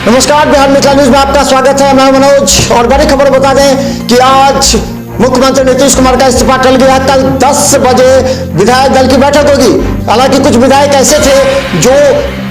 नमस्कार, बिहार मिथिला न्यूज में आपका स्वागत है। मैं मनोज और बड़ी खबर बता दें कि आज मुख्यमंत्री नीतीश कुमार का इस्तीफा टल गया। कल 10 बजे विधायक दल की बैठक होगी। हालांकि कुछ विधायक ऐसे थे जो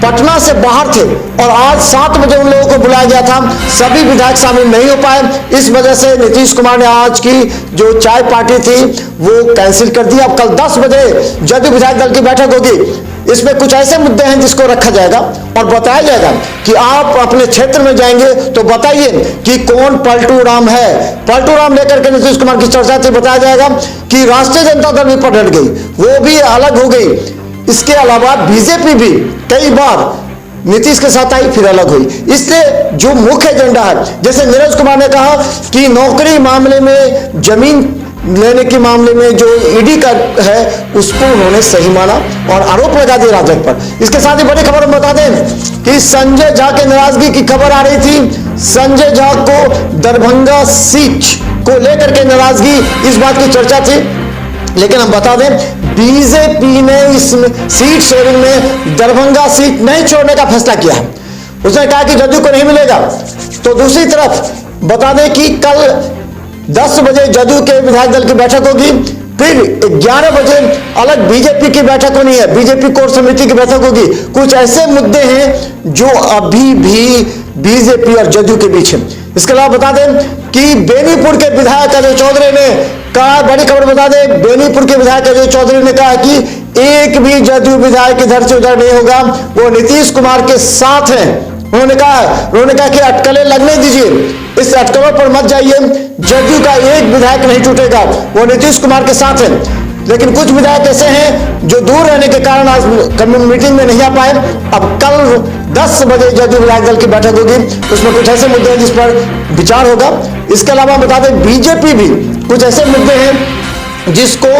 पटना से बाहर थे और आज 7 बजे उन लोगों को बुलाया गया था। सभी विधायक शामिल नहीं हो पाए। इस वजह से नीतीश कुमार ने आज की जो चाय पार्टी थी वो कैंसिल कर दी। अब कल 10 बजे जदयू विधायक दल की बैठक होगी। इसमें कुछ ऐसे मुद्दे हैं जिसको रखा जाएगा और बताया जाएगा कि आप अपने क्षेत्र में जाएंगे तो बताइए कि कौन पलटू राम है। पलटू राम लेकर के नीतीश कुमार की चर्चा थी। बताया जाएगा कि राष्ट्रीय जनता दल भी पलट गई, वो भी अलग हो गई। इसके अलावा बीजेपी भी कई बार नीतीश के साथ आई फिर अलग हुई। इसलिए जो मुख्य एजेंडा है, जैसे नीरज कुमार ने कहा कि नौकरी मामले में, जमीन लेने के मामले में जो ईडी का है उसको उन्होंने सही माना और आरोप लगा दिया राजग पर। इसके साथ ही बड़ी खबर हम बता दें कि संजय झा के नाराजगी की खबर आ रही थी। संजय झा को दरभंगा सीट को लेकर के नाराजगी, इस बात की चर्चा थी। लेकिन हम बता दें बीजेपी ने इस सीट शेयरिंग में दरभंगा सीट नहीं छोड़ने का फैसला किया है। उसने कहा कि जदयू को नहीं मिलेगा। तो दूसरी तरफ बता दें कि कल 10 बजे जदयू के विधायक दल की बैठक होगी। फिर 11 बजे अलग बीजेपी की बैठक होनी है, बीजेपी कोर समिति की बैठक होगी। कुछ ऐसे मुद्दे हैं जो अभी भी बीजेपी और जदयू के बीच है। इसके अलावा बता दें कि बेनीपुर के विधायक अजय चौधरी ने कहा, बड़ी खबर बता दें, बेनीपुर के विधायक अजय चौधरी ने कहा कि एक भी जदयू विधायक इधर से उधर नहीं होगा, वो नीतीश कुमार के साथ हैं। उन्होंने कहा कि अटकलें लगने दीजिए, इस अटकलों पर मत जाइए। जदयू का एक विधायक नहीं टूटेगा, वो नीतीश कुमार के साथ है। लेकिन कुछ विधायक ऐसे हैं जो दूर रहने के कारण आज मीटिंग में नहीं आ पाए। अब कल 10 बजे जदयू विधायक दल की बैठक होगी, उसमें कुछ ऐसे मुद्दे हैं जिस पर विचार होगा। इसके अलावा बता दें बीजेपी भी कुछ ऐसे मुद्दे हैं जिसको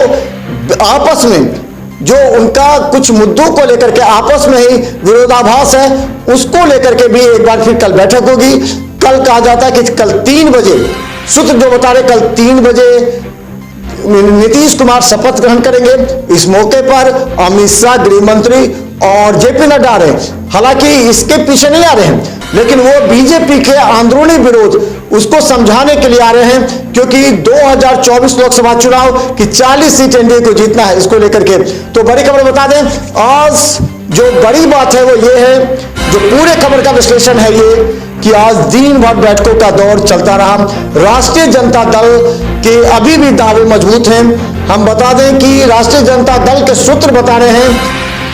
आपस में, जो उनका कुछ मुद्दों को लेकर के आपस में ही विरोधाभास है, उसको लेकर के भी एक बार फिर कल बैठक होगी। कल कहा जाता है कि कल 3 बजे, सूत्र जो बता रहे, कल 3 बजे नीतीश कुमार शपथ ग्रहण करेंगे। इस मौके पर अमित शाह, गृह मंत्री और जेपी नड्डा आ रहे हैं। हालांकि इसके पीछे नहीं आ रहे हैं, लेकिन वो बीजेपी के अंदरूनी विरोध उसको समझाने के लिए आ रहे हैं, क्योंकि 2024 लोकसभा चुनाव की 40 सीट एनडीए को जीतना है, इसको लेकर के। तो बड़ी खबर बता दें, आज जो बड़ी बात है वो ये है, जो पूरे खबर का विश्लेषण है ये कि आज दिन भर बैठकों का दौर चलता रहा। राष्ट्रीय जनता दल के अभी भी दावे मजबूत हैं। हम बता दें कि राष्ट्रीय जनता दल के सूत्र बता रहे हैं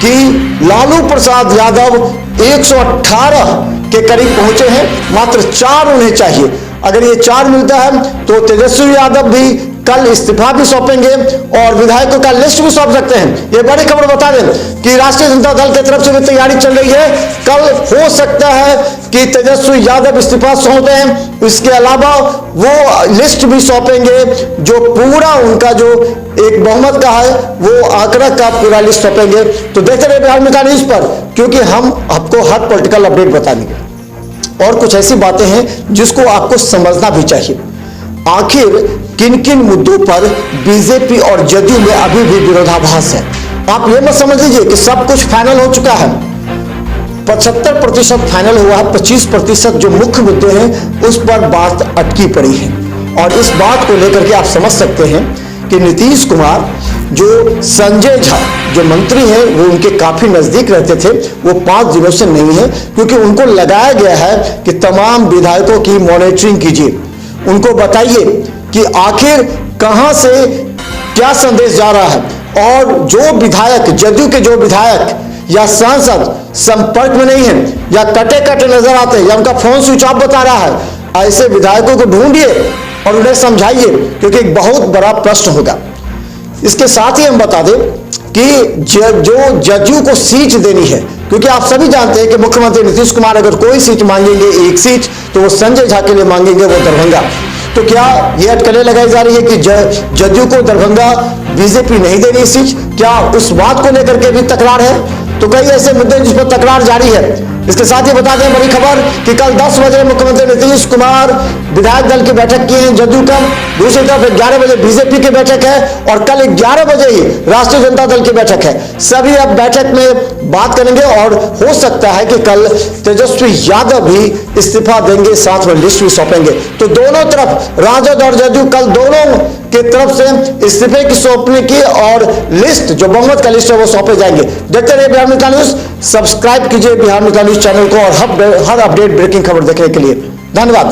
कि लालू प्रसाद यादव 118 के करीब पहुंचे हैं, मात्र 4 उन्हें चाहिए। अगर ये 4 मिलता है तो तेजस्वी यादव भी कल इस्तीफा भी सौंपेंगे और विधायकों का लिस्ट भी सौंप सकते हैं। ये बड़ी खबर बता दें कि राष्ट्रीय जनता दल की तरफ से भी तैयारी चल रही है। कल हो सकता है कि तेजस्वी यादव इस्तीफा सौंपें। इसके अलावा वो लिस्ट भी सौंपेंगे, जो पूरा उनका जो एक बहुमत का है वो आंकड़ा का पूरा लिस्ट सौंपेंगे। तो देखते रहे बिहार मिथिला न्यूज पर, क्योंकि हम आपको हर पॉलिटिकल अपडेट बताएंगे। और कुछ ऐसी बातें हैं जिसको आपको समझना भी चाहिए। आखिर किन किन मुद्दों पर बीजेपी और जदयू में अभी भी विरोधाभास है। आप ये मत समझ लीजिए कि सब कुछ फाइनल हो चुका है। 75% फाइनल हुआ है, 25% जो मुख्य मुद्दे हैं उस पर बात अटकी पड़ी है। और इस बात को लेकर के आप समझ सकते हैं कि नीतीश कुमार, जो संजय झा जो मंत्री हैं वो उनके काफी नजदीक रहते थे, वो 5 दिनों से नहीं है, क्योंकि उनको लगाया गया है कि तमाम विधायकों की मॉनिटरिंग कीजिए, उनको बताइए कि आखिर कहां से क्या संदेश जा रहा है। और जो विधायक, जदयू के जो विधायक या सांसद संपर्क में नहीं है या कटे कटे नजर आते हैं या उनका फोन स्विच ऑफ बता रहा है, ऐसे विधायकों को ढूंढिए और उन्हें समझाइए, क्योंकि एक बहुत बड़ा प्रश्न होगा। इसके साथ ही हम बता दें कि जो जदयू को सीट देनी है, क्योंकि आप सभी जानते हैं कि मुख्यमंत्री नीतीश कुमार अगर कोई सीट मांगेंगे, एक सीट, तो वो संजय झा के लिए मांगेंगे, वो दरभंगा। तो क्या ये अटकलें लगाई जा रही है कि जदयू को दरभंगा बीजेपी नहीं दे रही सीट? क्या उस बात को लेकर के भी तकरार है? तो कई ऐसे मुद्दे जिस पर तकरार जारी है। इसके साथ ही बता दें बड़ी खबर कि कल 10 बजे मुख्यमंत्री नीतीश कुमार विधायक दल की बैठक की है जदयू का। दूसरी तरफ 11 बजे बीजेपी की बैठक है और कल 11 बजे ही राष्ट्रीय जनता दल की बैठक है। सभी अब बैठक में बात करेंगे और हो सकता है कि कल तेजस्वी यादव भी इस्तीफा देंगे, साथ में लिस्ट भी सौंपेंगे। तो दोनों तरफ राजद और जदयू कल दोनों की तरफ से इस्तीफे की सौंपने की और लिस्ट जो बहुमत का लिस्ट है वो सौंपे जाएंगे। देखते रहिए बिहार मित्र न्यूज, सब्सक्राइब कीजिए बिहार मित्र न्यूज चैनल को और हर अपडेट ब्रेकिंग खबर देखने के लिए धन्यवाद।